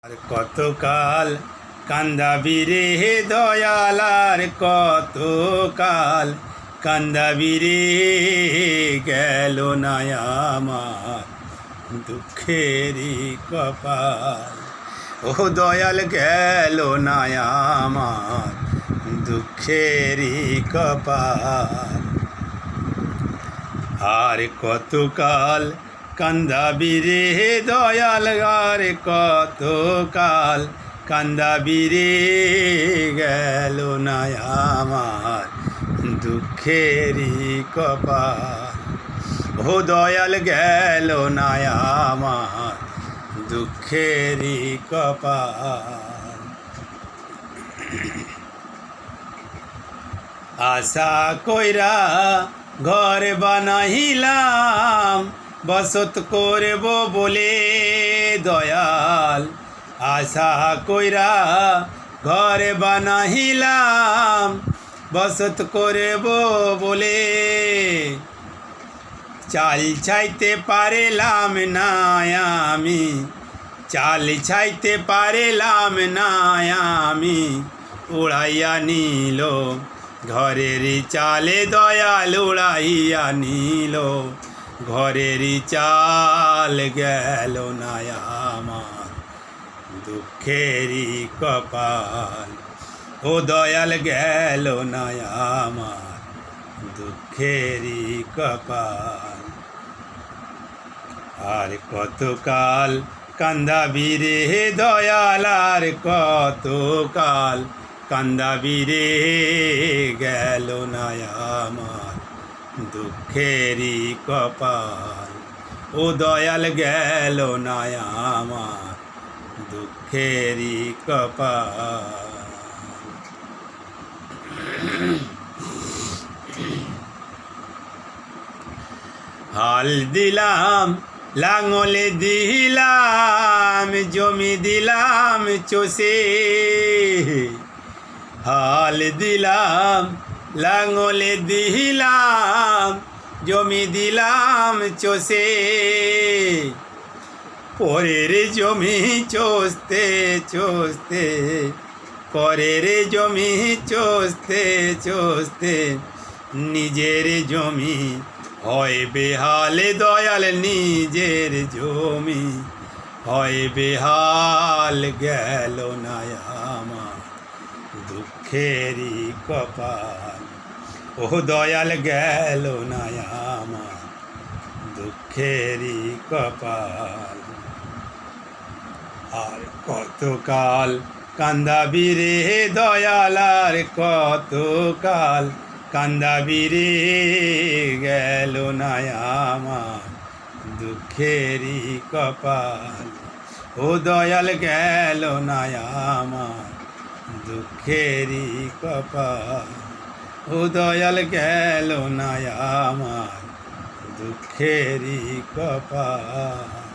আর কতকাল কান্দাবি রে দয়াল, আর কতকাল কান্দাবি রে, গেল না আমার দুঃখেরই কপাল। ও দয়াল গেল না আমার দুঃখেরই কপাল। আর কতকাল কান্দাবি রে দয়াল, আর কতকাল কান্দাবি রে, গেল না আমার দুঃখেরই কপাল। ও দয়াল গেল না আমার দুঃখেরই কপাল। আশা কইরা ঘর বানাইলাম, বসত করব বলে দয়াল। আশা কইরা ঘর বানাইলাম, বসত করব বলে, চাল ছাইতে পারিলাম না আমি, চাল ছাইতে পারিলাম না আমি, উড়াইয়া নিল ঘরের চালে দয়াল, উড়াইয়া নিল ঘরের চাল। গেল না আমার দুঃখেরই কপাল। ও দয়াল গেল না আমার দুঃখেরই কপাল। আর কতকাল কান্দাবি রে দয়াল, আর কতকাল কান্দাবি রে, গেল না আমার দুঃখেরই কপাল। ও দয়াল গেল না আমার দুঃখেরই কপাল। হাল দিলাম লাঙলে দিলাম, জমি দিলাম চষে, হাল দিলাম লাঙলে দিলাম, জমি দিলাম চষে, পরের জমি চষতে চষতে, পরের জমি চষতে চষতে, নিজের জমি হয় বেহাল দয়াল, নিজের জমি হয় বেহাল। গেল না আমার দুঃখেরই কপাল। ও দয়াল গেল না আমার দুঃখেরই কপাল। আর কতকাল কান্দাবি রে দয়াল, আর কতকাল কান্দাবি রে, গেল না আমার দুঃখেরই কপাল। ও দয়াল গেল না আমার দুঃখেরই কপাল। ও দয়াল গেল না আমার দুঃখেরই কপাল।